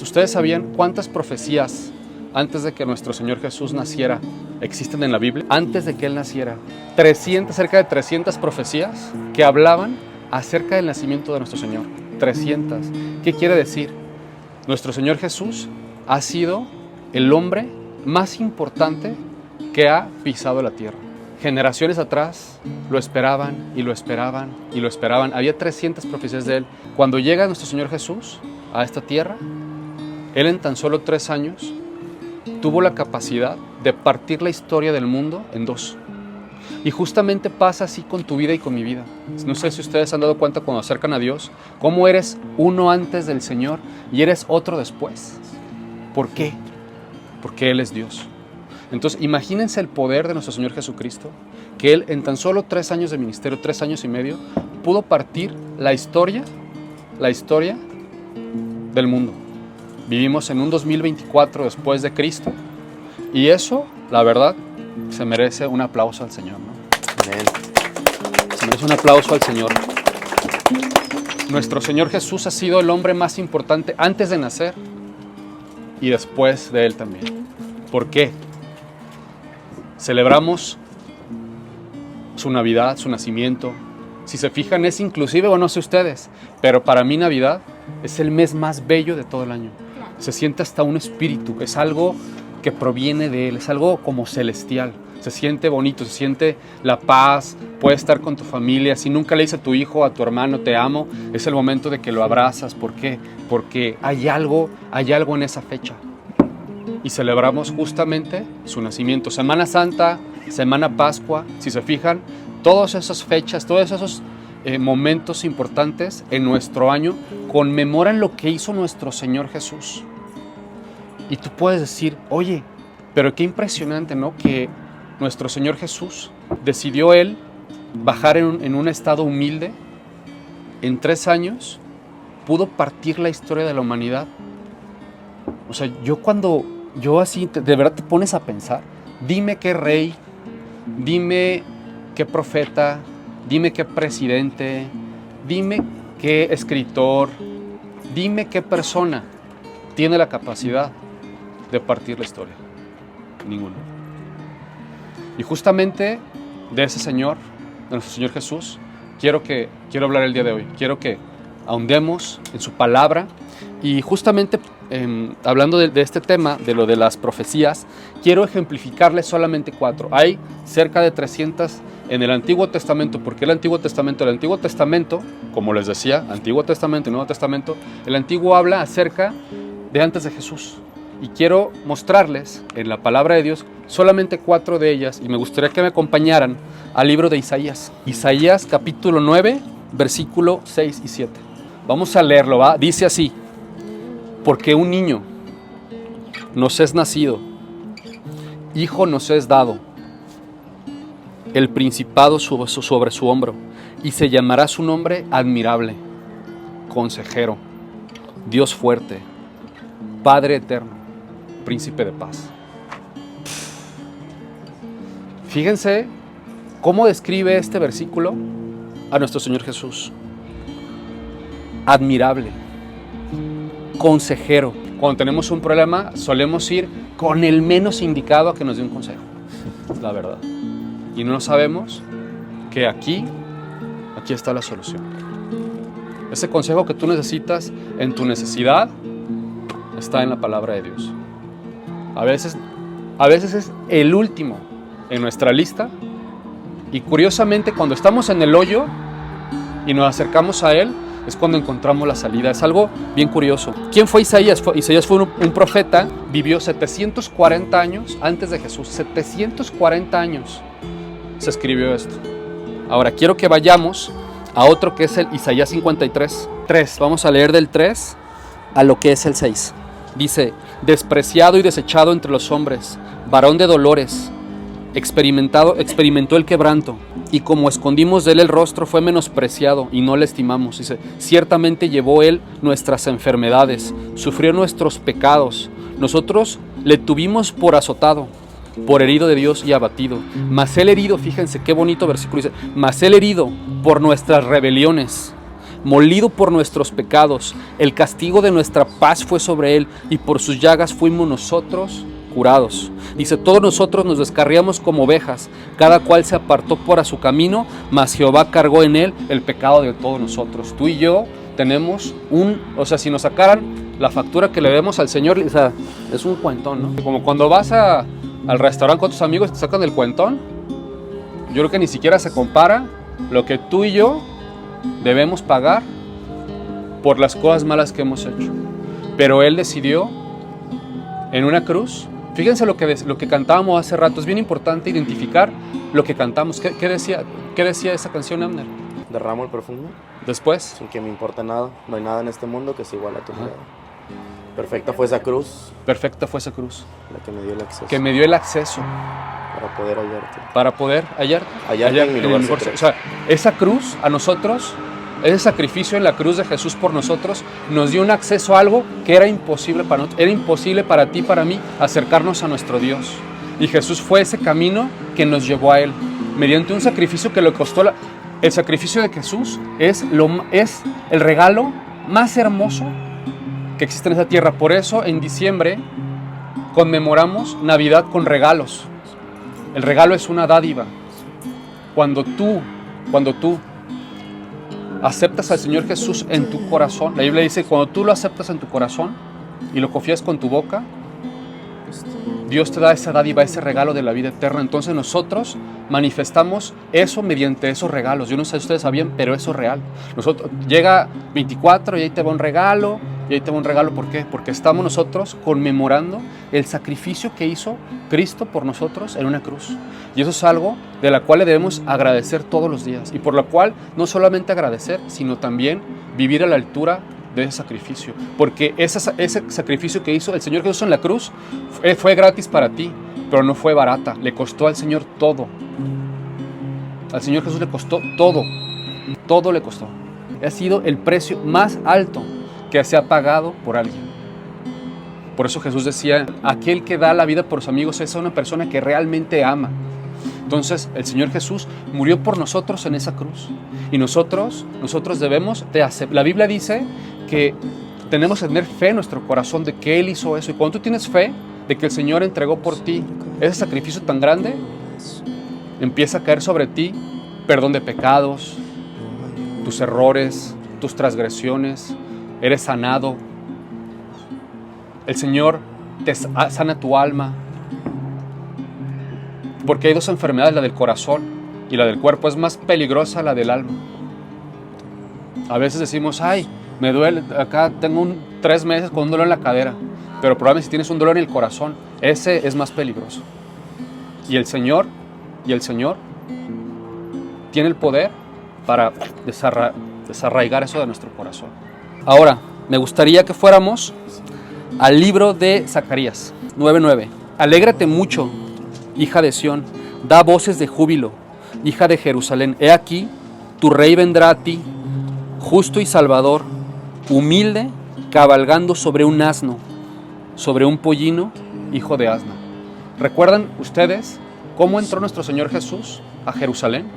¿Ustedes sabían cuántas profecías antes de que nuestro Señor Jesús naciera existen en la Biblia? Antes de que Él naciera, cerca de 300 profecías que hablaban acerca del nacimiento de nuestro Señor. 300. ¿Qué quiere decir? Nuestro Señor Jesús ha sido el hombre más importante que ha pisado la tierra. Generaciones atrás lo esperaban y lo esperaban y lo esperaban. Había 300 profecías de Él. Cuando llega nuestro Señor Jesús a esta tierra, Él en tan solo 3 años tuvo la capacidad de partir la historia del mundo en dos. Y justamente pasa así con tu vida y con mi vida. No sé si ustedes han dado cuenta cuando acercan a Dios, cómo eres uno antes del Señor y eres otro después. ¿Por qué? Porque Él es Dios. Entonces, imagínense el poder de nuestro Señor Jesucristo, que Él en tan solo 3 años de ministerio, 3 años y medio, pudo partir la historia del mundo. Vivimos en un 2024 después de Cristo y eso, la verdad, se merece un aplauso al Señor, ¿no? Amén. Se merece un aplauso al Señor. Nuestro Señor Jesús ha sido el hombre más importante antes de nacer y después de Él también. ¿Por qué? Celebramos su Navidad, su nacimiento. Si se fijan, es inclusive, o no sé ustedes, pero para mí Navidad es el mes más bello de todo el año. Se siente hasta un espíritu, es algo que proviene de Él, es algo como celestial. Se siente bonito, se siente la paz, puedes estar con tu familia. Si nunca le dices a tu hijo, a tu hermano, te amo, es el momento de que lo abrazas. ¿Por qué? Porque hay algo en esa fecha. Y celebramos justamente su nacimiento. Semana Santa, Semana Pascua, si se fijan, todas esas fechas, todos esos momentos importantes en nuestro año conmemoran lo que hizo nuestro Señor Jesús. Y tú puedes decir, oye, pero qué impresionante, ¿no? Que nuestro Señor Jesús decidió Él bajar en un estado humilde. En 3 años pudo partir la historia de la humanidad. O sea, yo así, de verdad te pones a pensar, dime qué rey, dime qué profeta, dime qué presidente, dime qué escritor, dime qué persona tiene la capacidad de partir la historia. Ninguno. Y justamente de ese Señor, de nuestro Señor Jesús, quiero hablar el día de hoy. Quiero que ahondemos en su palabra y justamente hablando de este tema, de lo de las profecías, quiero ejemplificarles solamente 4. Hay cerca de 300 en el Antiguo Testamento. ¿Por qué el Antiguo Testamento? El Antiguo Testamento, como les decía, Antiguo Testamento y Nuevo Testamento, el Antiguo habla acerca de antes de Jesús. Y quiero mostrarles en la palabra de Dios solamente 4 de ellas y me gustaría que me acompañaran al libro de Isaías. Isaías capítulo 9, versículo 6 y 7. Vamos a leerlo, ¿va? Dice así: porque un niño nos es nacido, hijo nos es dado, el principado sobre su hombro, y se llamará su nombre admirable, consejero, Dios fuerte, Padre eterno, príncipe de paz. Fíjense cómo describe este versículo a nuestro Señor Jesús. Admirable, consejero. Cuando tenemos un problema, solemos ir con el menos indicado a que nos dé un consejo. Es la verdad. Y no sabemos que aquí está la solución. Ese consejo que tú necesitas en tu necesidad está en la palabra de Dios. A veces es el último en nuestra lista. Y curiosamente, cuando estamos en el hoyo y nos acercamos a Él, es cuando encontramos la salida. Es algo bien curioso. ¿Quién fue Isaías? Isaías fue un profeta, vivió 740 años antes de Jesús. 740 años se escribió esto. Ahora, quiero que vayamos a otro que es el Isaías 53. 3. Vamos a leer del 3 a lo que es el 6. Dice: despreciado y desechado entre los hombres, varón de dolores, experimentó el quebranto, y como escondimos de él el rostro, fue menospreciado y no le estimamos. Dice: ciertamente llevó él nuestras enfermedades, sufrió nuestros pecados, nosotros le tuvimos por azotado, por herido de Dios y abatido. Mas él herido, fíjense qué bonito versículo, dice: mas él herido por nuestras rebeliones, molido por nuestros pecados. El castigo de nuestra paz fue sobre él, y por sus llagas fuimos nosotros curados. Dice, todos nosotros nos descarriamos como ovejas, cada cual se apartó por a su camino, mas Jehová cargó en él el pecado de todos nosotros. Tú y yo tenemos si nos sacaran la factura que le demos al Señor, o sea, es un cuentón, ¿no? Como cuando vas al restaurante con tus amigos y te sacan el cuentón. Yo creo que ni siquiera se compara lo que tú y yo debemos pagar por las cosas malas que hemos hecho. Pero Él decidió en una cruz. Fíjense lo que cantábamos hace rato. Es bien importante identificar lo que cantamos. ¿Qué decía esa canción, Abner? Derramo el perfume. Después. Sin que me importe nada. No hay nada en este mundo que se iguale a tu mirada. Perfecta fue esa cruz. Perfecta fue esa cruz. La que me dio el acceso. Que me dio el acceso. Para poder hallarte. Para poder hallarte en mi lugar secreto. O sea, esa cruz a nosotros, ese sacrificio en la cruz de Jesús por nosotros, nos dio un acceso a algo que era imposible para nosotros. Era imposible para ti, para mí, acercarnos a nuestro Dios. Y Jesús fue ese camino que nos llevó a Él. Mediante un sacrificio que le costó el sacrificio de Jesús es el regalo más hermoso que existe en esta tierra. Por eso en diciembre conmemoramos Navidad con regalos. El regalo es una dádiva. Cuando tú aceptas al Señor Jesús en tu corazón, la Biblia dice, cuando tú lo aceptas en tu corazón y lo confías con tu boca, Dios te da esa dádiva, ese regalo de la vida eterna. Entonces nosotros manifestamos eso mediante esos regalos. Yo no sé si ustedes sabían, pero eso es real. Llega 24 y ahí te va un regalo, ¿por qué? Porque estamos nosotros conmemorando el sacrificio que hizo Cristo por nosotros en una cruz. Y eso es algo de la cual le debemos agradecer todos los días. Y por lo cual no solamente agradecer, sino también vivir a la altura de ese sacrificio. Porque ese sacrificio que hizo el Señor Jesús en la cruz fue gratis para ti, pero no fue barata. Le costó al Señor todo. Al Señor Jesús le costó todo. Todo le costó. Ha sido el precio más alto que se ha pagado por alguien. Por eso Jesús decía, aquel que da la vida por sus amigos es una persona que realmente ama. Entonces el Señor Jesús murió por nosotros en esa cruz. Y nosotros debemos de hacer. La Biblia dice que tenemos que tener fe en nuestro corazón de que Él hizo eso. Y cuando tú tienes fe de que el Señor entregó por ti ese sacrificio tan grande, empieza a caer sobre ti perdón de pecados, tus errores, tus transgresiones. Eres sanado. El Señor te sana tu alma. Porque hay dos enfermedades, la del corazón y la del cuerpo. Es más peligrosa la del alma. A veces decimos, ay, me duele, acá tengo 3 meses con un dolor en la cadera. Pero probablemente si tienes un dolor en el corazón, ese es más peligroso. Y el Señor tiene el poder para desarraigar eso de nuestro corazón. Ahora, me gustaría que fuéramos al libro de Zacarías 9:9. Alégrate mucho, hija de Sión, da voces de júbilo, hija de Jerusalén. He aquí, tu rey vendrá a ti, justo y salvador, humilde, cabalgando sobre un asno, sobre un pollino, hijo de asna. ¿Recuerdan ustedes cómo entró nuestro Señor Jesús a Jerusalén?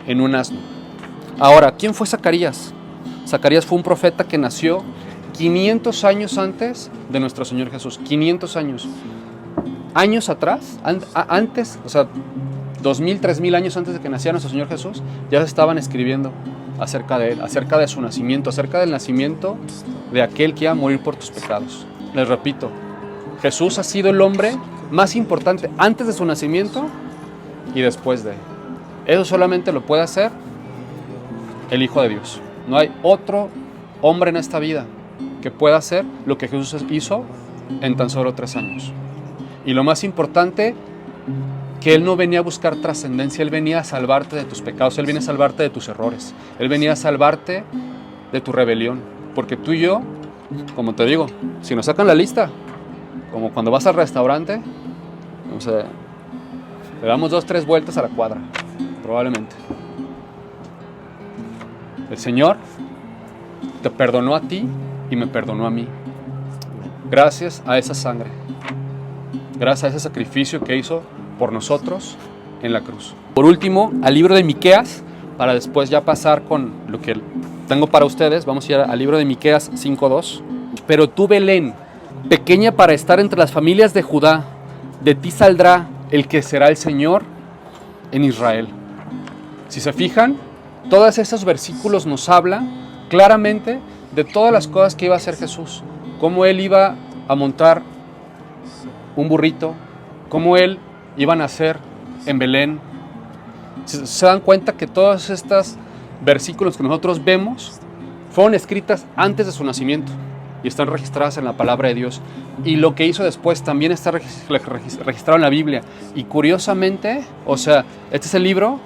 En un asno. Ahora, ¿quién fue Zacarías? Zacarías fue un profeta que nació 500 años antes de nuestro Señor Jesús. 500 años. Años atrás, antes, o sea, 2000, 3000 años antes de que naciera nuestro Señor Jesús, ya se estaban escribiendo acerca de Él, acerca de su nacimiento, acerca del nacimiento de aquel que iba a morir por tus pecados. Les repito, Jesús ha sido el hombre más importante antes de su nacimiento y después de Él. Eso solamente lo puede hacer el Hijo de Dios. No hay otro hombre en esta vida que pueda hacer lo que Jesús hizo en tan solo 3 años. Y lo más importante, que Él no venía a buscar trascendencia, Él venía a salvarte de tus pecados, Él venía a salvarte de tus errores, Él venía a salvarte de tu rebelión. Porque tú y yo, como te digo, si nos sacan la lista, como cuando vas al restaurante, o sea, le damos 2-3 vueltas a la cuadra, probablemente. El Señor te perdonó a ti y me perdonó a mí. Gracias a esa sangre. Gracias a ese sacrificio que hizo por nosotros en la cruz. Por último, al libro de Miqueas, para después ya pasar con lo que tengo para ustedes. Vamos a ir al libro de Miqueas 5:2. Pero tú, Belén, pequeña para estar entre las familias de Judá, de ti saldrá el que será el Señor en Israel. Si se fijan, todos esos versículos nos hablan claramente de todas las cosas que iba a hacer Jesús. Cómo Él iba a montar un burrito, cómo Él iba a nacer en Belén. Se dan cuenta que todos estos versículos que nosotros vemos fueron escritas antes de su nacimiento y están registradas en la palabra de Dios. Y lo que hizo después también está registrado en la Biblia. Y curiosamente, o sea, este es el libro,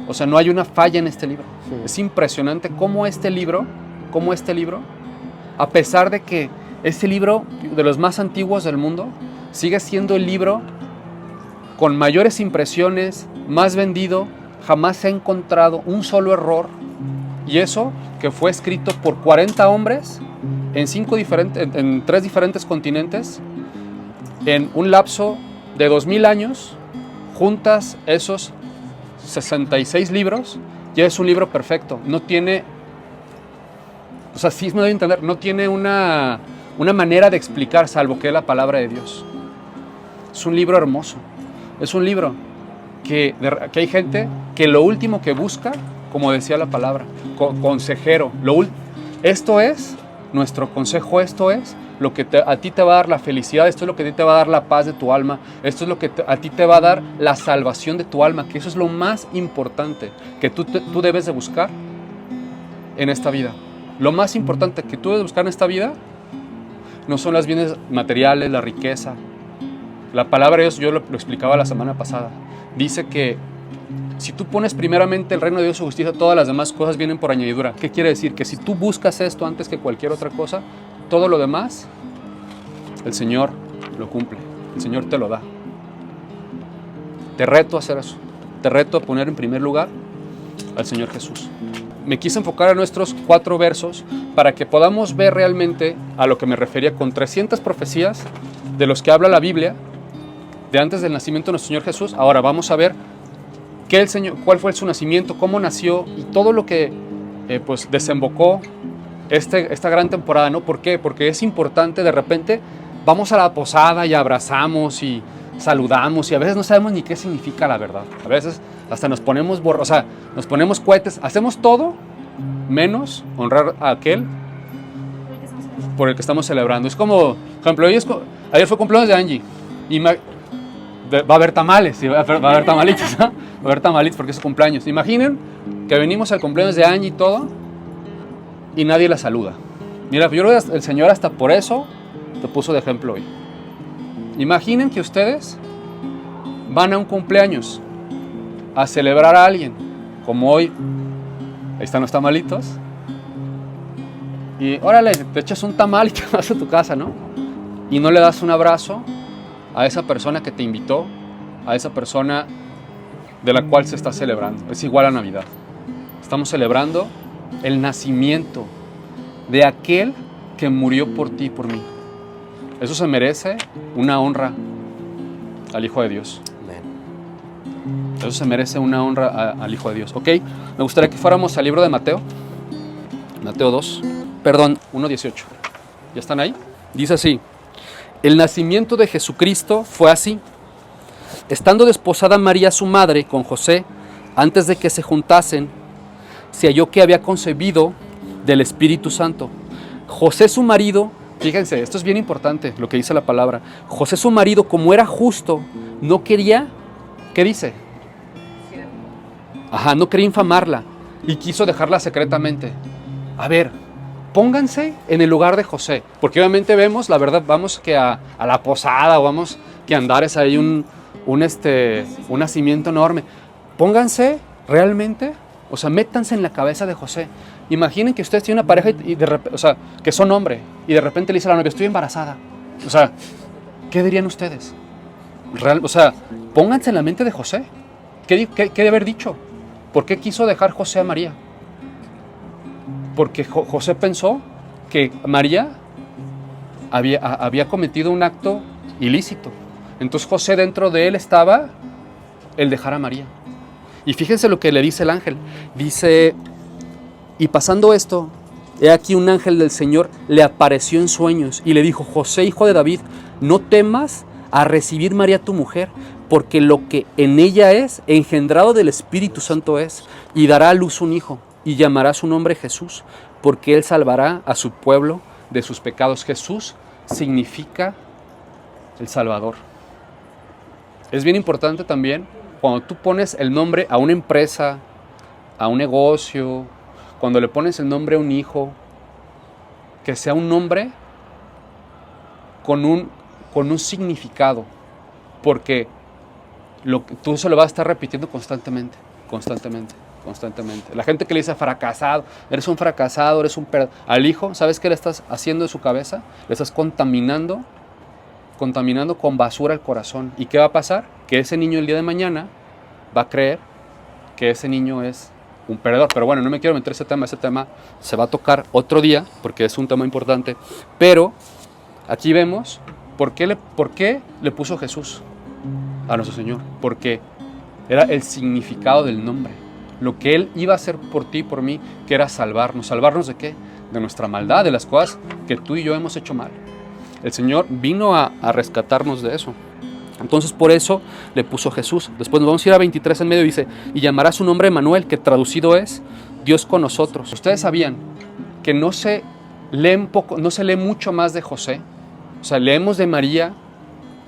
o sea, no hay una falla en este libro. Sí. Es impresionante cómo este libro, a pesar de que este libro, de los más antiguos del mundo, sigue siendo el libro con mayores impresiones, más vendido. Jamás se ha encontrado un solo error. Y eso que fue escrito por 40 hombres en 3 diferentes continentes, en un lapso de 2000 años, juntas esos 66 libros, ya es un libro perfecto. No tiene, o sea, sí me doy a entender, no tiene una manera de explicar salvo que es la palabra de Dios. Es un libro hermoso. Es un libro que hay gente que lo último que busca, como decía la palabra, consejero. Esto es nuestro consejo, esto es lo que a ti te va a dar la felicidad, esto es lo que a ti te va a dar la paz de tu alma, esto es lo que a ti te va a dar la salvación de tu alma, que eso es lo más importante que tú debes de buscar en esta vida. Lo más importante que tú debes buscar en esta vida no son los bienes materiales, la riqueza. La palabra de Dios, yo lo explicaba la semana pasada, dice que si tú pones primeramente el reino de Dios y su justicia, todas las demás cosas vienen por añadidura. ¿Qué quiere decir? Que si tú buscas esto antes que cualquier otra cosa, todo lo demás, el Señor lo cumple, el Señor te lo da. Te reto a hacer eso, te reto a poner en primer lugar al Señor Jesús. Me quise enfocar a nuestros 4 versos para que podamos ver realmente a lo que me refería con 300 profecías de los que habla la Biblia, de antes del nacimiento de nuestro Señor Jesús. Ahora vamos a ver cuál fue su nacimiento, cómo nació y todo lo que pues desembocó esta gran temporada, ¿no? ¿Por qué? Porque es importante. De repente vamos a la posada y abrazamos y saludamos y a veces no sabemos ni qué significa la verdad. A veces hasta nos ponemos nos ponemos cohetes, hacemos todo menos honrar a aquel por el que estamos celebrando. Es como, por ejemplo, ayer fue cumpleaños de Angie y va a haber tamales, va a haber tamalitos, ¿no? Va a haber tamalitos porque es su cumpleaños. Imaginen que venimos al cumpleaños de Angie y todo y nadie la saluda. Mira, yo creo que el Señor hasta por eso te puso de ejemplo hoy. Imaginen que ustedes van a un cumpleaños a celebrar a alguien, como hoy, ahí están los tamalitos, y órale, te echas un tamal y te vas a tu casa, ¿no? Y no le das un abrazo a esa persona que te invitó, a esa persona de la cual se está celebrando. Es igual a Navidad. Estamos celebrando el nacimiento de aquel que murió por ti y por mí. Eso se merece una honra al Hijo de Dios. Eso se merece una honra al Hijo de Dios. ¿Ok? Me gustaría que fuéramos al libro de Mateo. Mateo 1:18. ¿Ya están ahí? Dice así: el nacimiento de Jesucristo fue así. Estando desposada María su madre con José, antes de que se juntasen, se halló que había concebido del Espíritu Santo. José su marido, fíjense, esto es bien importante lo que dice la palabra. José su marido, como era justo, no quería, ¿qué dice? No quería infamarla y quiso dejarla secretamente. A ver, pónganse en el lugar de José, porque obviamente vemos, la verdad, vamos que a la posada o vamos que a andar es ahí un nacimiento enorme. Pónganse realmente, o sea, métanse en la cabeza de José. Imaginen que ustedes tienen una pareja y de repente, o sea, que son hombre y de repente le dice a la novia, estoy embarazada. O sea, ¿qué dirían ustedes? O sea, pónganse en la mente de José. ¿Qué debe haber dicho? ¿Por qué quiso dejar José a María? Porque José pensó que María había cometido un acto ilícito. Entonces José, dentro de él estaba el dejar a María. Y fíjense lo que le dice el ángel. Dice, y pasando esto, he aquí un ángel del Señor le apareció en sueños y le dijo, José, hijo de David, no temas a recibir María tu mujer, porque lo que en ella es, engendrado del Espíritu Santo es, y dará a luz un hijo, y llamará su nombre Jesús, porque él salvará a su pueblo de sus pecados. Jesús significa el Salvador. Es bien importante también, cuando tú pones el nombre a una empresa, a un negocio, cuando le pones el nombre a un hijo, que sea un nombre con un significado, porque tú se lo vas a estar repitiendo constantemente. La gente que le dice fracasado, eres un fracasado, eres un perdedor. Al hijo, ¿sabes qué le estás haciendo en su cabeza? Le estás contaminando con basura el corazón. ¿Y qué va a pasar? Que ese niño el día de mañana va a creer que ese niño es un perdedor. Pero bueno, no me quiero meter ese tema se va a tocar otro día, porque es un tema importante. Pero aquí vemos por qué le puso Jesús a nuestro Señor. Porque era el significado del nombre. Lo que Él iba a hacer por ti y por mí, que era salvarnos. ¿Salvarnos de qué? De nuestra maldad, de las cosas que tú y yo hemos hecho mal. El Señor vino a rescatarnos de eso. Entonces por eso le puso Jesús. Después nos vamos a ir a 23 en medio, dice, y llamará su nombre Emmanuel, que traducido es Dios con nosotros. Ustedes sabían que no se lee mucho más de José. O sea, leemos de María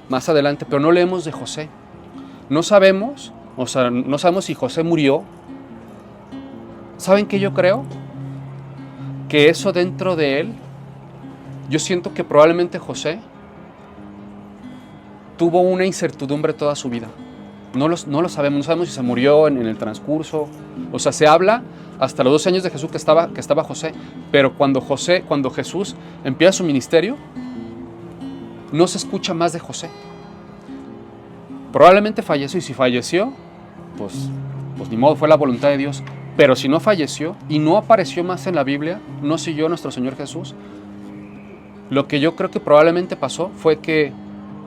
más adelante, pero no leemos de José. No sabemos si José murió. ¿Saben qué yo creo? Que eso dentro de él, yo siento que probablemente José tuvo una incertidumbre toda su vida. No lo sabemos, no sabemos si se murió en el transcurso. O sea, se habla hasta los 12 años de Jesús que estaba José, pero cuando Jesús empieza su ministerio, no se escucha más de José. Probablemente falleció, y si falleció, pues ni modo, fue la voluntad de Dios. Pero si no falleció y no apareció más en la Biblia, no siguió a nuestro Señor Jesús, lo que yo creo que probablemente pasó fue que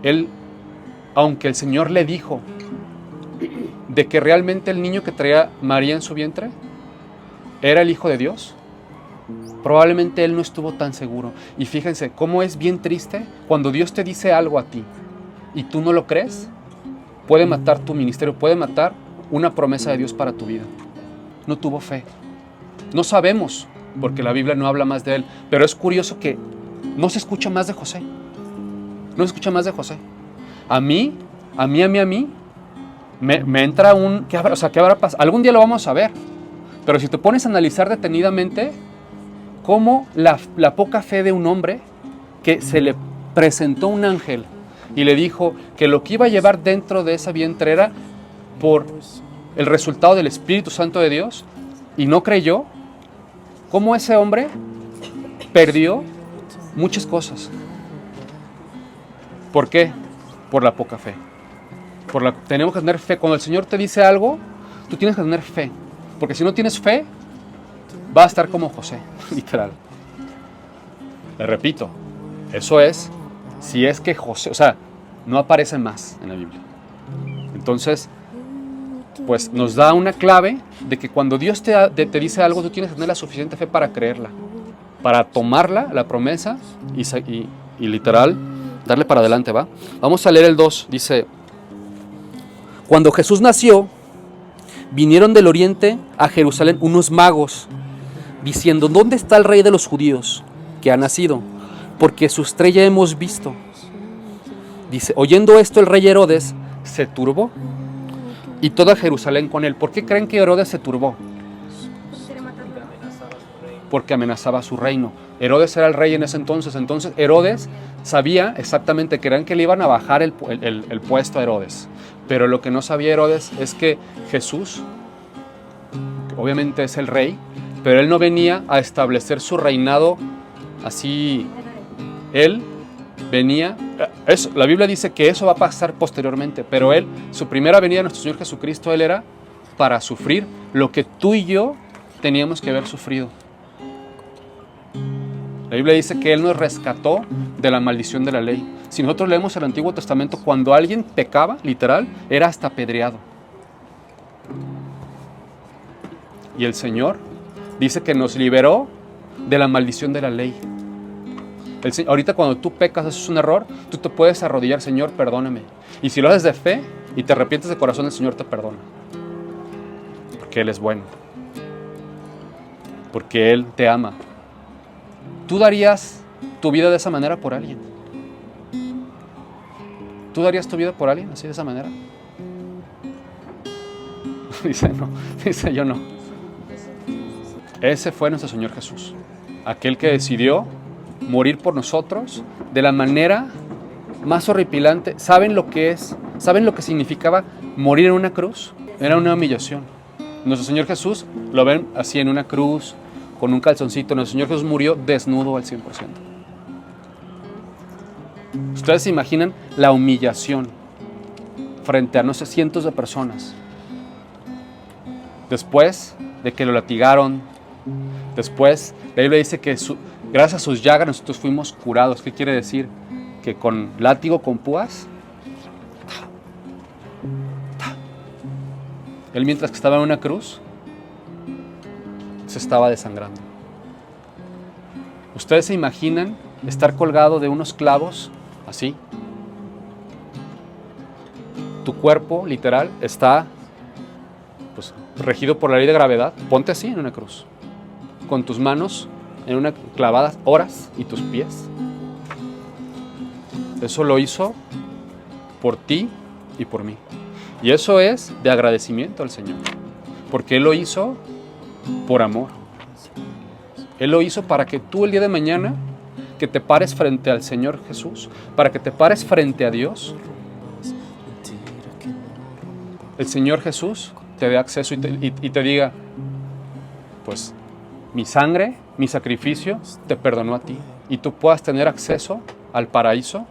él, aunque el Señor le dijo de que realmente el niño que traía María en su vientre era el Hijo de Dios, probablemente él no estuvo tan seguro. Y fíjense cómo es bien triste cuando Dios te dice algo a ti y tú no lo crees. Puede matar tu ministerio, puede matar una promesa de Dios para tu vida. No tuvo fe. No sabemos, porque la Biblia no habla más de él, pero es curioso que no se escucha más de José. No se escucha más de José. A mí me entra un... ¿qué habrá pasado? Algún día lo vamos a ver, pero si te pones a analizar detenidamente cómo la poca fe de un hombre que se le presentó un ángel y le dijo que lo que iba a llevar dentro de esa vientre era por el resultado del Espíritu Santo de Dios, y no creyó, cómo ese hombre perdió muchas cosas. ¿Por qué? Por la poca fe. Tenemos que tener fe. Cuando el Señor te dice algo, tú tienes que tener fe, porque si no tienes fe, vas a estar como José, literal. Le repito, eso es, si es que José, o sea, no aparece más en la Biblia. Entonces, pues nos da una clave de que cuando Dios te dice algo, tú tienes que tener la suficiente fe para creerla, para tomarla, la promesa, y literal, darle para adelante, ¿va? Vamos a leer el 2, dice, cuando Jesús nació, vinieron del oriente a Jerusalén unos magos, diciendo, ¿dónde está el rey de los judíos que ha nacido? Porque su estrella hemos visto. Dice, oyendo esto el rey Herodes se turbó y toda Jerusalén con él. ¿Por qué creen que Herodes se turbó? Porque amenazaba su reino. Herodes era el rey en ese entonces. Entonces Herodes sabía exactamente, creían que le iban a bajar el puesto a Herodes. Pero lo que no sabía Herodes es que Jesús, obviamente es el rey, pero él no venía a establecer su reinado así. Él venía, la Biblia dice que eso va a pasar posteriormente, pero él, su primera venida a nuestro Señor Jesucristo, él era para sufrir lo que tú y yo teníamos que haber sufrido. La Biblia dice que él nos rescató de la maldición de la ley. Si nosotros leemos el Antiguo Testamento, cuando alguien pecaba, literal, era hasta apedreado. y el Señor dice que nos liberó de la maldición de la ley. Ahorita cuando tú pecas, haces un error, tú te puedes arrodillar, Señor, perdóname. Y si lo haces de fe y te arrepientes de corazón, el Señor te perdona. Porque Él es bueno. Porque Él te ama. ¿Tú darías tu vida de esa manera por alguien? ¿Tú darías tu vida por alguien así de esa manera? Dice, no. Dice, yo no. Ese fue nuestro Señor Jesús. Aquel que decidió morir por nosotros de la manera más horripilante. ¿Saben lo que es? ¿Saben lo que significaba morir en una cruz? Era una humillación. Nuestro Señor Jesús, lo ven así en una cruz, con un calzoncito. Nuestro Señor Jesús murió desnudo al 100%. Ustedes se imaginan la humillación frente a, no sé, cientos de personas. Después de que lo latigaron, después, la Biblia dice que gracias a sus llagas nosotros fuimos curados. ¿Qué quiere decir? Que con látigo, con púas, Él mientras que estaba en una cruz, se estaba desangrando. ¿Ustedes se imaginan estar colgado de unos clavos así? Tu cuerpo, literal, está pues, regido por la ley de gravedad. Ponte así en una cruz, con tus manos en una clavada horas y tus pies. Eso lo hizo por ti y por mí. Y eso es de agradecimiento al Señor, porque Él lo hizo por amor. Él lo hizo para que tú el día de mañana, que te pares frente al Señor Jesús, para que te pares frente a Dios, el Señor Jesús te dé acceso y te diga, pues mi sangre, mi sacrificio te perdonó a ti, y tú puedas tener acceso al paraíso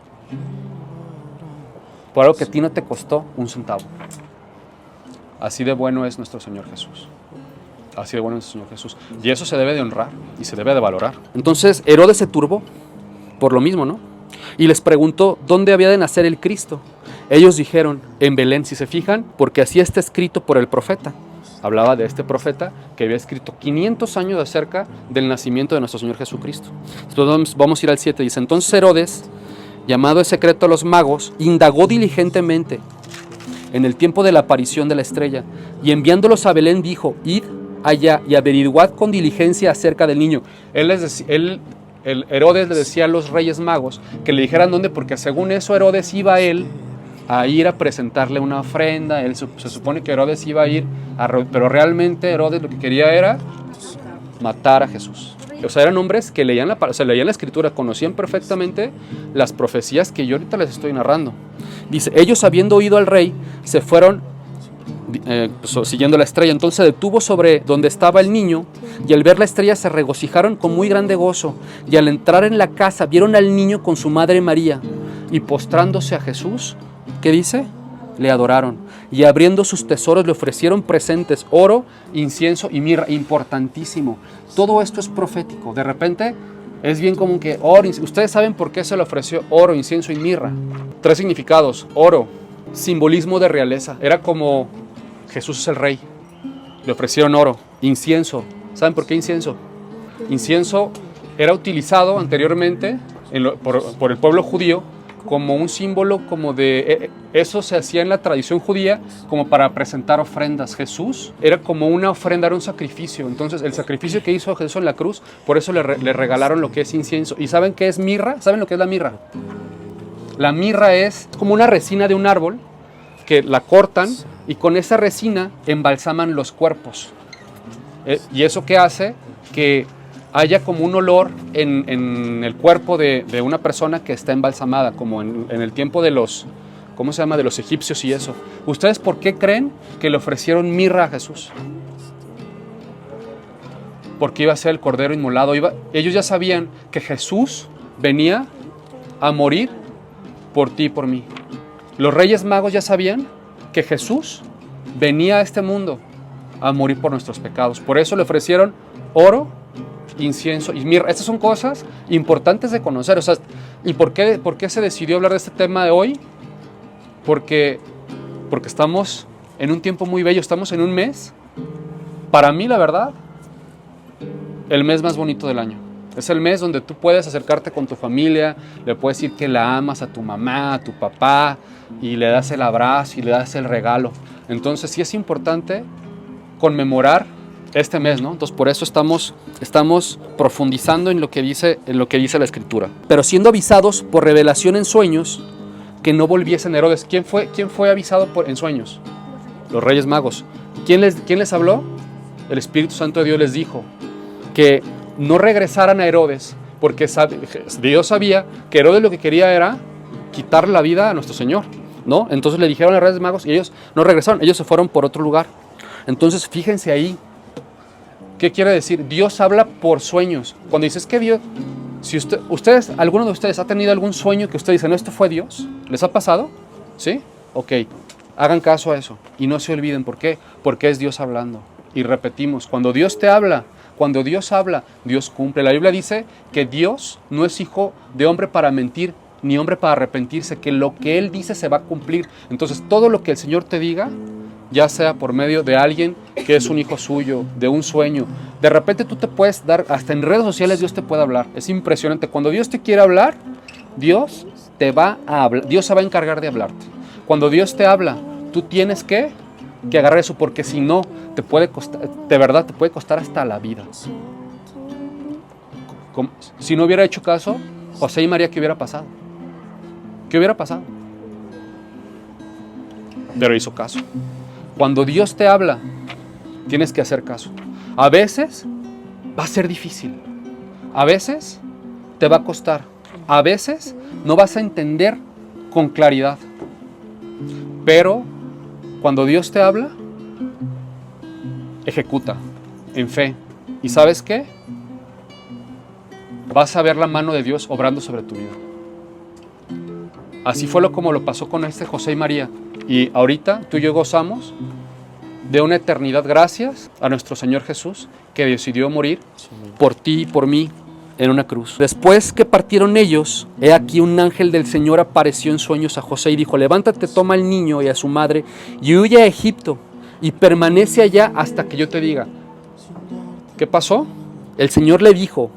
por algo que a ti no te costó un centavo. Así de bueno es nuestro Señor Jesús. Así de bueno es nuestro Señor Jesús. Y eso se debe de honrar y se debe de valorar. Entonces Herodes se turbó por lo mismo, ¿no? Y les preguntó dónde había de nacer el Cristo. Ellos dijeron, en Belén, si se fijan, porque así está escrito por el profeta. Hablaba de este profeta que había escrito 500 años acerca del nacimiento de nuestro Señor Jesucristo. Entonces vamos a ir al 7. Dice, entonces Herodes, llamado en secreto a los magos, indagó diligentemente en el tiempo de la aparición de la estrella, y enviándolos a Belén dijo, id allá y averiguad con diligencia acerca del niño. Herodes le decía a los reyes magos que le dijeran dónde, porque según eso Herodes iba a ir a presentarle una ofrenda. Se supone que Herodes iba a ir, pero realmente Herodes lo que quería era matar a Jesús. O sea, eran hombres que leían la escritura, conocían perfectamente las profecías que yo ahorita les estoy narrando. Dice, ellos habiendo oído al rey, se fueron siguiendo la estrella. Entonces se detuvo sobre donde estaba el niño, y al ver la estrella se regocijaron con muy grande gozo. Y al entrar en la casa vieron al niño con su madre María, y postrándose a Jesús, ¿qué dice? Le adoraron, y abriendo sus tesoros le ofrecieron presentes, oro, incienso y mirra. Importantísimo, todo esto es profético. De repente es bien común que oro, ustedes saben por qué se le ofreció oro, incienso y mirra. 3 significados. Oro, simbolismo de realeza, era como Jesús es el rey, le ofrecieron oro. Incienso, ¿saben por qué incienso? Incienso era utilizado anteriormente por el pueblo judío como un símbolo, como de eso se hacía en la tradición judía como para presentar ofrendas. Jesús era como una ofrenda, era un sacrificio. Entonces el sacrificio que hizo Jesús en la cruz, por eso le regalaron lo que es incienso. ¿Y saben qué es mirra? ¿Saben lo que es la mirra? La mirra es como una resina de un árbol que la cortan y con esa resina embalsaman los cuerpos. ¿Y eso qué hace? Que haya como un olor en el cuerpo de una persona que está embalsamada, como en el tiempo de los, ¿cómo se llama?, de los egipcios y eso. ¿Ustedes por qué creen que le ofrecieron mirra a Jesús? Porque iba a ser el cordero inmolado. Ellos ya sabían que Jesús venía a morir por ti y por mí. Los reyes magos ya sabían que Jesús venía a este mundo a morir por nuestros pecados. Por eso le ofrecieron oro, incienso y mirra. Estas son cosas importantes de conocer. O sea, ¿y por qué se decidió hablar de este tema de hoy? Porque estamos en un tiempo muy bello. Estamos en un mes Para mí, la verdad, el mes más bonito del año. Es el mes donde tú puedes acercarte con tu familia, le puedes decir que la amas a tu mamá, a tu papá, y le das el abrazo y le das el regalo. Entonces sí es importante conmemorar este mes, ¿no? Entonces por eso estamos profundizando en lo que dice la Escritura. Pero siendo avisados por revelación en sueños, que no volviesen Herodes. ¿Quién fue avisado en sueños? Los Reyes Magos. ¿Quién les habló? El Espíritu Santo de Dios les dijo que no regresaran a Herodes, porque Dios sabía que Herodes lo que quería era quitarle la vida a nuestro Señor, ¿no? Entonces le dijeron a los Reyes Magos y ellos no regresaron, ellos se fueron por otro lugar. Entonces fíjense ahí, ¿qué quiere decir? Dios habla por sueños. Cuando dices que Dios, si alguno de ustedes ha tenido algún sueño que usted dice, no, esto fue Dios, ¿les ha pasado? ¿Sí? Ok, hagan caso a eso y no se olviden. ¿Por qué? Porque es Dios hablando. Y repetimos, cuando Dios te habla, cuando Dios habla, Dios cumple. La Biblia dice que Dios no es hijo de hombre para mentir, ni hombre para arrepentirse, que lo que Él dice se va a cumplir. Entonces, todo lo que el Señor te diga, ya sea por medio de alguien que es un hijo suyo, de un sueño, de repente tú te puedes dar, hasta en redes sociales Dios te puede hablar. Es impresionante. Cuando Dios te quiere hablar, Dios te va a hablar, Dios se va a encargar de hablarte. Cuando Dios te habla, tú tienes que agarrar eso, porque si no, te puede costar, de verdad, te puede costar hasta la vida. Si no hubiera hecho caso, José y María, ¿qué hubiera pasado? ¿Qué hubiera pasado? Pero hizo caso. Cuando Dios te habla, tienes que hacer caso. A veces va a ser difícil. A veces te va a costar. A veces no vas a entender con claridad. Pero cuando Dios te habla, ejecuta en fe. ¿Y sabes qué? Vas a ver la mano de Dios obrando sobre tu vida. Así fue como lo pasó con José y María. Y ahorita tú y yo gozamos de una eternidad gracias a nuestro Señor Jesús, que decidió morir por ti y por mí en una cruz. Después que partieron ellos, he aquí un ángel del Señor apareció en sueños a José y dijo: levántate, toma al niño y a su madre y huye a Egipto y permanece allá hasta que yo te diga. ¿Qué pasó? El Señor le dijo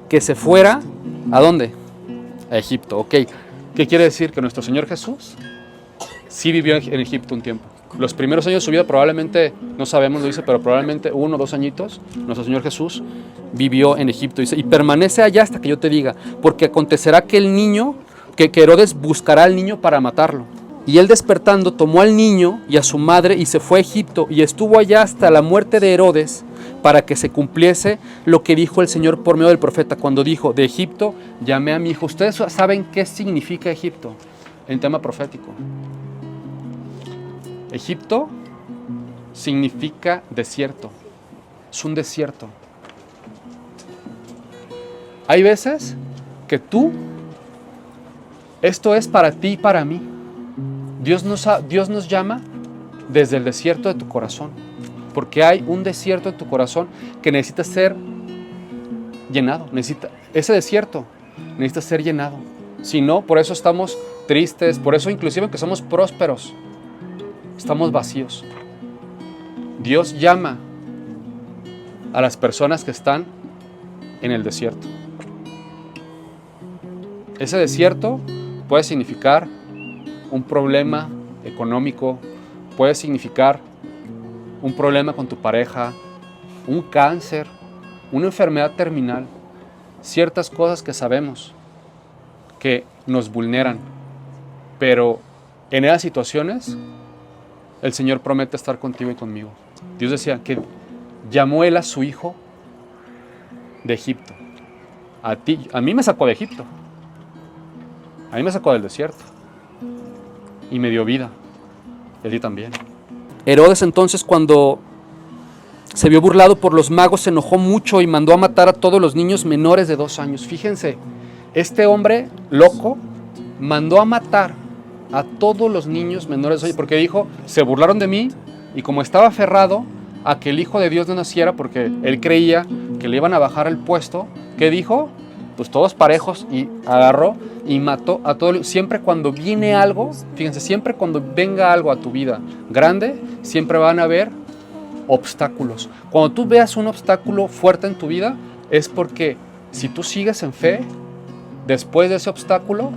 que se fuera, ¿a dónde? A Egipto, ok. ¿Qué quiere decir? Que nuestro Señor Jesús sí vivió en Egipto un tiempo. Los primeros años de su vida probablemente, no sabemos, lo dice, pero probablemente 1 o 2 añitos, nuestro Señor Jesús vivió en Egipto. Dice, y permanece allá hasta que yo te diga, porque acontecerá que que Herodes buscará al niño para matarlo. Y él despertando tomó al niño y a su madre y se fue a Egipto y estuvo allá hasta la muerte de Herodes, para que se cumpliese lo que dijo el Señor por medio del profeta, cuando dijo: de Egipto llamé a mi hijo. Ustedes saben qué significa Egipto en tema profético. Egipto significa desierto. Es un desierto. Hay veces que esto es para ti y para mí. Dios nos llama desde el desierto de tu corazón, porque hay un desierto en tu corazón que necesita ser llenado. Ese desierto necesita ser llenado. Si no, por eso estamos tristes, por eso inclusive que somos prósperos, estamos vacíos. Dios llama a las personas que están en el desierto. Ese desierto puede significar un problema económico, puede significar un problema con tu pareja, un cáncer, una enfermedad terminal, ciertas cosas que sabemos que nos vulneran, pero en esas situaciones el Señor promete estar contigo y conmigo. Dios decía que llamó Él a su hijo de Egipto. A mí me sacó de Egipto, a mí me sacó del desierto y me dio vida, y a ti también. Herodes entonces, cuando se vio burlado por los magos, se enojó mucho y mandó a matar a todos los niños menores de 2 años. Fíjense, este hombre loco mandó a matar a todos los niños menores de 2 años, porque dijo, se burlaron de mí, y como estaba aferrado a que el Hijo de Dios no naciera, porque él creía que le iban a bajar el puesto, ¿qué dijo? Pues todos parejos, y agarró y mató a todos. Siempre cuando viene algo, fíjense, siempre cuando venga algo a tu vida grande, siempre van a haber obstáculos. Cuando tú veas un obstáculo fuerte en tu vida, es porque si tú sigues en fe, después de ese obstáculo,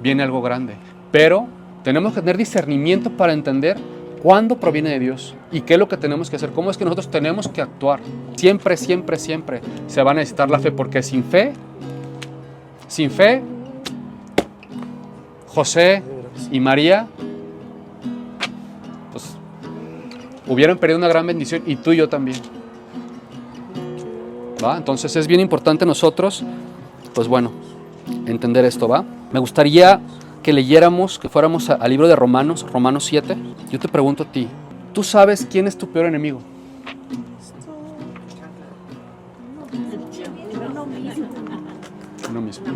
viene algo grande. Pero tenemos que tener discernimiento para entender cuándo proviene de Dios y qué es lo que tenemos que hacer, cómo es que nosotros tenemos que actuar. Siempre, siempre, siempre se va a necesitar la fe, porque sin fe, José y María, pues, hubieran perdido una gran bendición, y tú y yo también. ¿Va? Entonces es bien importante nosotros, pues bueno, entender esto, ¿va? Me gustaría que leyéramos, que fuéramos al libro de Romanos 7. Yo te pregunto a ti, ¿tú sabes quién es tu peor enemigo? Uno mismo.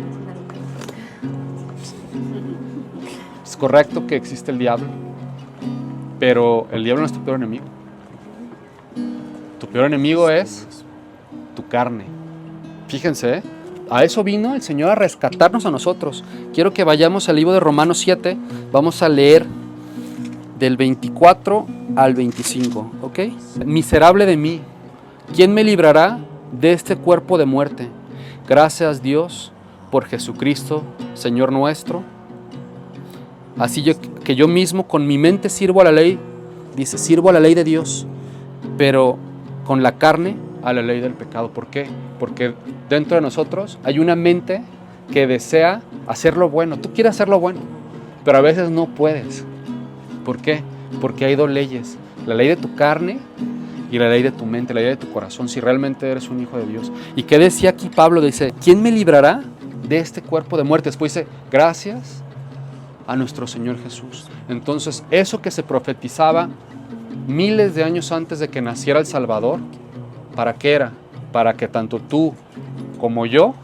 Es correcto que existe el diablo, pero el diablo no es tu peor enemigo. Tu peor enemigo es tu carne. Fíjense, ¿eh? A eso vino el Señor, a rescatarnos a nosotros. Quiero que vayamos al libro de Romanos 7. Vamos a leer del 24 al 25, ¿ok? Miserable de mí, ¿quién me librará de este cuerpo de muerte? Gracias Dios por Jesucristo, Señor nuestro. Así que yo mismo con mi mente sirvo a la ley, dice, sirvo a la ley de Dios, pero con la carne a la ley del pecado. ¿Por qué? Porque dentro de nosotros hay una mente que desea hacer lo bueno. Tú quieres hacer lo bueno, pero a veces no puedes. ¿Por qué? Porque hay dos leyes, la ley de tu carne y la ley de tu mente, la ley de tu corazón, si realmente eres un hijo de Dios. ¿Y qué decía aquí Pablo? Dice, ¿quién me librará de este cuerpo de muerte? Después dice, gracias a nuestro Señor Jesús. Entonces, eso que se profetizaba miles de años antes de que naciera el Salvador, ¿para qué era? Para que tanto tú como yo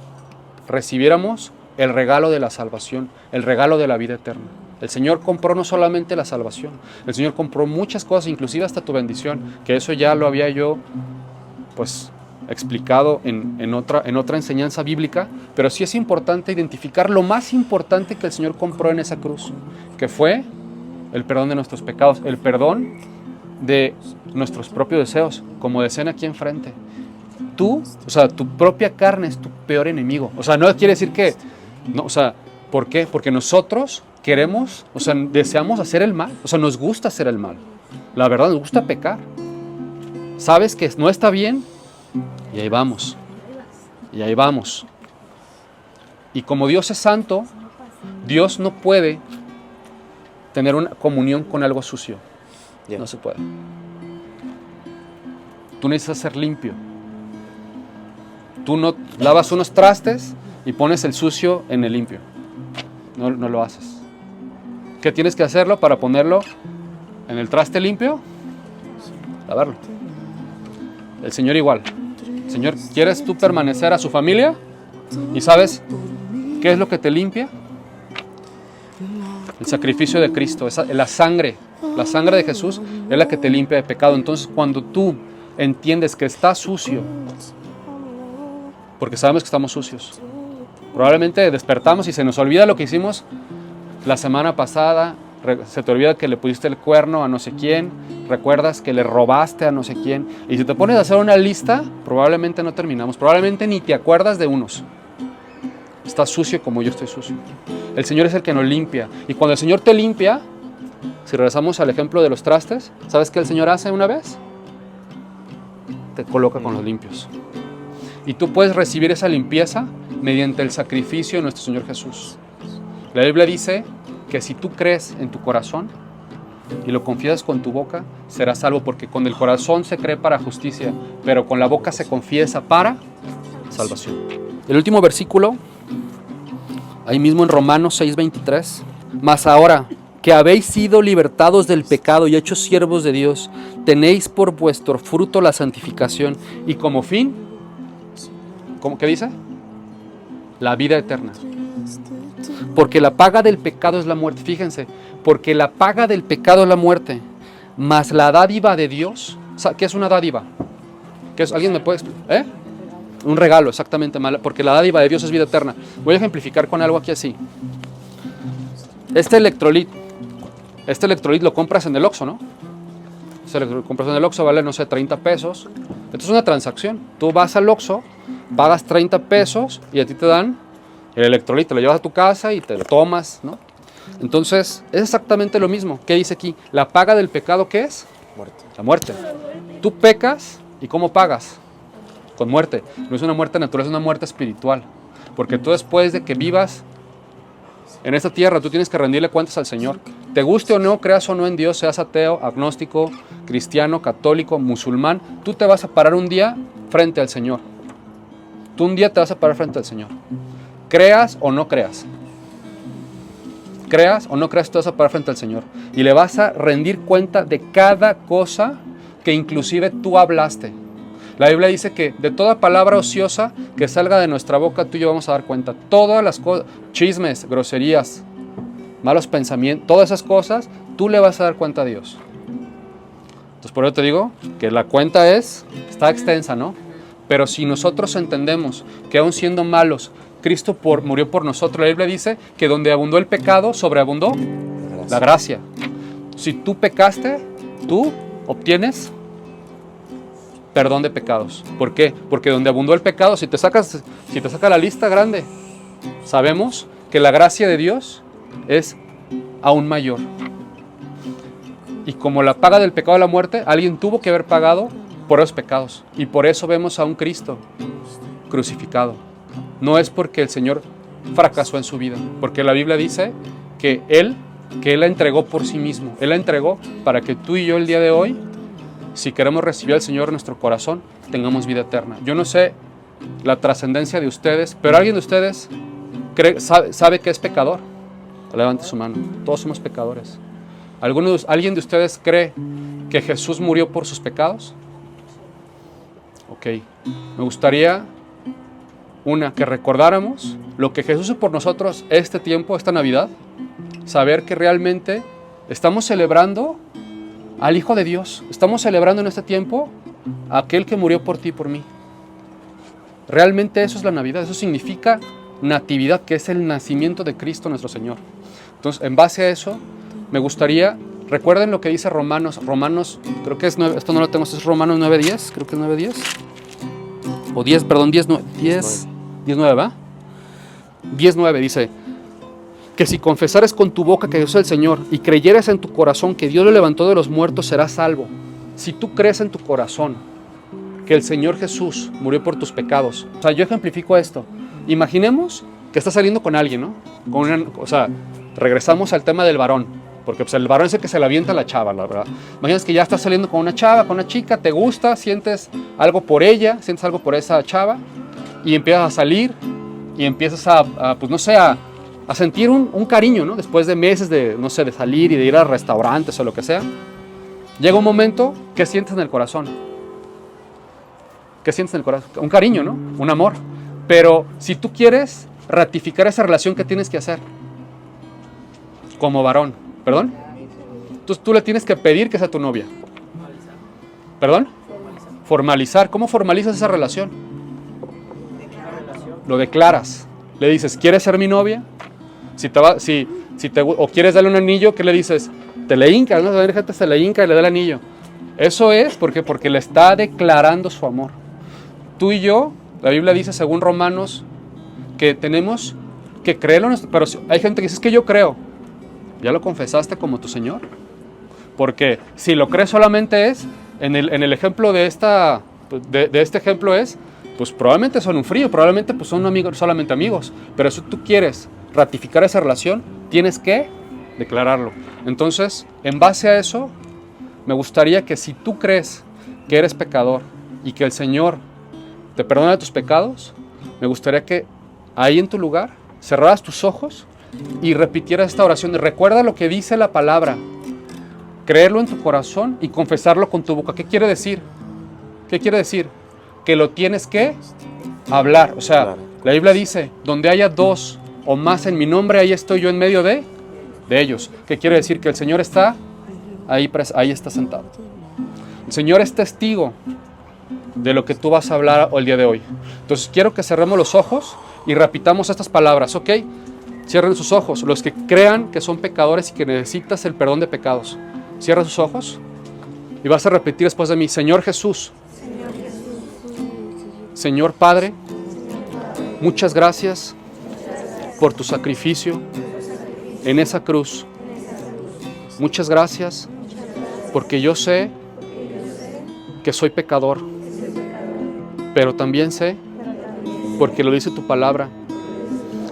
recibiéramos el regalo de la salvación, el regalo de la vida eterna. El Señor compró no solamente la salvación, el Señor compró muchas cosas, inclusive hasta tu bendición, que eso ya lo había yo pues explicado en otra enseñanza bíblica, pero sí es importante identificar lo más importante que el Señor compró en esa cruz, que fue el perdón de nuestros pecados, el perdón de nuestros propios deseos, como decían aquí enfrente. Tú, o sea, tu propia carne es tu peor enemigo. O sea, no quiere decir que, no, o sea, ¿por qué? Porque nosotros queremos, o sea, deseamos hacer el mal, o sea, nos gusta hacer el mal. La verdad, nos gusta pecar. Sabes que no está bien y ahí vamos. Y ahí vamos. Y como Dios es santo, Dios no puede tener una comunión con algo sucio. Yeah. No se puede. Tú necesitas ser limpio. Tú no lavas unos trastes y pones el sucio en el limpio. No lo haces. ¿Qué tienes que hacerlo para ponerlo en el traste limpio? Lavarlo. El Señor igual. Señor, ¿quieres tú permanecer a su familia? ¿Y sabes qué es lo que te limpia? El sacrificio de Cristo, la sangre de Jesús es la que te limpia de pecado. Entonces, cuando tú entiendes que estás sucio, porque sabemos que estamos sucios, probablemente despertamos y se nos olvida lo que hicimos la semana pasada, se te olvida que le pusiste el cuerno a no sé quién, recuerdas que le robaste a no sé quién, y si te pones a hacer una lista, probablemente no terminamos, probablemente ni te acuerdas de unos. Estás sucio como yo estoy sucio. El Señor es el que nos limpia, y cuando el Señor te limpia, si regresamos al ejemplo de los trastes, ¿sabes qué el Señor hace una vez? Te coloca con los limpios. Y tú puedes recibir esa limpieza mediante el sacrificio de nuestro Señor Jesús. La Biblia dice que si tú crees en tu corazón y lo confiesas con tu boca, serás salvo, porque con el corazón se cree para justicia, pero con la boca se confiesa para salvación. El último versículo, ahí mismo en Romanos 6:23. Mas ahora que habéis sido libertados del pecado y hechos siervos de Dios, tenéis por vuestro fruto la santificación y como fin, ¿cómo que dice? La vida eterna. Porque la paga del pecado es la muerte. Fíjense, porque la paga del pecado es la muerte, mas la dádiva de Dios, ¿qué es una dádiva? ¿Qué es? ¿Alguien me puede explicar? Un regalo, exactamente, porque la dádiva de Dios es vida eterna. Voy a ejemplificar con algo aquí así. Este electrolit lo compras en el Oxxo, ¿no? Se le compras en el Oxxo, vale, no sé, 30 pesos. Esto es una transacción. Tú vas al Oxxo, pagas 30 pesos y a ti te dan el electrolito, lo llevas a tu casa y te lo tomas, ¿no? Entonces, es exactamente lo mismo. ¿Qué dice aquí? La paga del pecado, ¿qué es? Muerte. La muerte. Tú pecas y ¿cómo pagas? Con muerte. No es una muerte natural, es una muerte espiritual. Porque tú después de que vivas en esta tierra, tú tienes que rendirle cuentas al Señor. Te guste o no, creas o no en Dios, seas ateo, agnóstico, cristiano, católico, musulmán, tú te vas a parar un día frente al Señor. Tú un día te vas a parar frente al Señor. Creas o no creas. Creas o no creas, tú te vas a parar frente al Señor. Y le vas a rendir cuenta de cada cosa que inclusive tú hablaste. La Biblia dice que de toda palabra ociosa que salga de nuestra boca, tú y yo vamos a dar cuenta. Todas las cosas, chismes, groserías, malos pensamientos, todas esas cosas, tú le vas a dar cuenta a Dios. Entonces por eso te digo que la cuenta está extensa, ¿no? Pero si nosotros entendemos que aún siendo malos, Cristo murió por nosotros, la Biblia dice que donde abundó el pecado, sobreabundó la gracia. Si tú pecaste, tú obtienes perdón de pecados. ¿Por qué? Porque donde abundó el pecado, si te saca la lista grande, sabemos que la gracia de Dios es aún mayor. Y como la paga del pecado de la muerte, alguien tuvo que haber pagado por esos pecados. Y por eso vemos a un Cristo crucificado. No es porque el Señor fracasó en su vida, porque la Biblia dice que Él la entregó por sí mismo. Él la entregó para que tú y yo el día de hoy, si queremos recibir al Señor en nuestro corazón, tengamos vida eterna. Yo no sé la trascendencia de ustedes, pero ¿alguien de ustedes sabe que es pecador? Levante su mano. Todos somos pecadores. ¿Alguien de ustedes cree que Jesús murió por sus pecados? Ok. Me gustaría, que recordáramos lo que Jesús hizo por nosotros este tiempo, esta Navidad. Saber que realmente estamos celebrando al Hijo de Dios. Estamos celebrando en este tiempo a aquel que murió por ti y por mí. Realmente eso es la Navidad. Eso significa natividad, que es el nacimiento de Cristo nuestro Señor. Entonces, en base a eso, me gustaría, recuerden lo que dice Romanos, creo que es 9, esto no lo tengo, esto es Romanos 9:10, creo que es 9:10. O 10, perdón, 10:9, ¿va? 10:9 dice que si confesares con tu boca que Dios es el Señor y creyeres en tu corazón que Dios lo levantó de los muertos, serás salvo. Si tú crees en tu corazón que el Señor Jesús murió por tus pecados. O sea, yo ejemplifico esto. Imaginemos que estás saliendo con alguien, ¿no? Regresamos al tema del varón, porque pues, el varón es el que se le avienta a la chava, la verdad. Imaginas que ya estás saliendo con una chava, con una chica, te gusta, sientes algo por ella, sientes algo por esa chava, y empiezas a salir, y empiezas a sentir un cariño, ¿no? Después de meses de salir y de ir a restaurantes o lo que sea. Llega un momento, ¿qué sientes en el corazón? ¿Qué sientes en el corazón? Un cariño, ¿no? Un amor. Pero si tú quieres ratificar esa relación, ¿qué tienes que hacer? Como varón, ¿perdón? Entonces tú le tienes que pedir que sea tu novia. ¿Perdón? Formalizar. ¿Cómo formalizas esa relación? Lo declaras. Le dices, ¿quieres ser mi novia? O quieres darle un anillo, ¿qué le dices? Te le hincas, ¿no? La gente se le hinca y le da el anillo. Eso es porque le está declarando su amor. Tú y yo, la Biblia dice, según Romanos, que tenemos que creerlo. Pero hay gente que dice, es que yo creo. ¿Ya lo confesaste como tu Señor? Porque si lo crees solamente en el ejemplo de este ejemplo pues probablemente son un frío, probablemente pues son amigos, solamente amigos. Pero si tú quieres ratificar esa relación, tienes que declararlo. Entonces, en base a eso, me gustaría que si tú crees que eres pecador y que el Señor te perdona tus pecados, me gustaría que ahí en tu lugar cerraras tus ojos y repitieras esta oración. Recuerda lo que dice la palabra, creerlo en tu corazón y confesarlo con tu boca. ¿Qué quiere decir? ¿Qué quiere decir? Que lo tienes que hablar. O sea, la Biblia dice, donde haya dos o más en mi nombre, ahí estoy yo en medio de ellos. ¿Qué quiere decir? Que el Señor está ahí está sentado. El Señor es testigo de lo que tú vas a hablar el día de hoy. Entonces quiero que cerremos los ojos y repitamos estas palabras, ¿ok? Cierren sus ojos, los que crean que son pecadores y que necesitas el perdón de pecados. Cierra sus ojos. Y vas a repetir después de mí: Señor Jesús, Señor Padre, muchas gracias por tu sacrificio en esa cruz. Muchas gracias porque yo sé que soy pecador, pero también sé, porque lo dice tu palabra,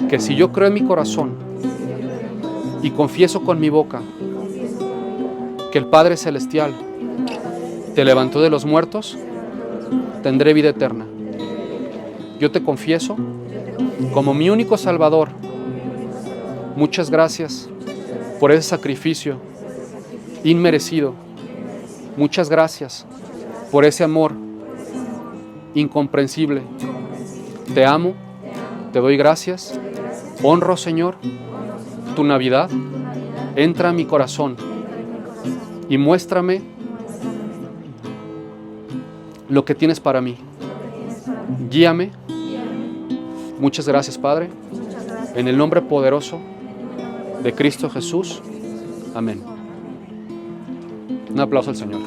que si yo creo en mi corazón y confieso con mi boca que el Padre Celestial te levantó de los muertos, tendré vida eterna. Yo te confieso como mi único Salvador. Muchas gracias por ese sacrificio inmerecido. Muchas gracias por ese amor incomprensible. Te amo, te doy gracias, honro, Señor, tu Navidad. Entra a mi corazón y muéstrame lo que tienes para mí. Guíame. Muchas gracias, Padre. En el nombre poderoso de Cristo Jesús. Amén. Un aplauso al Señor.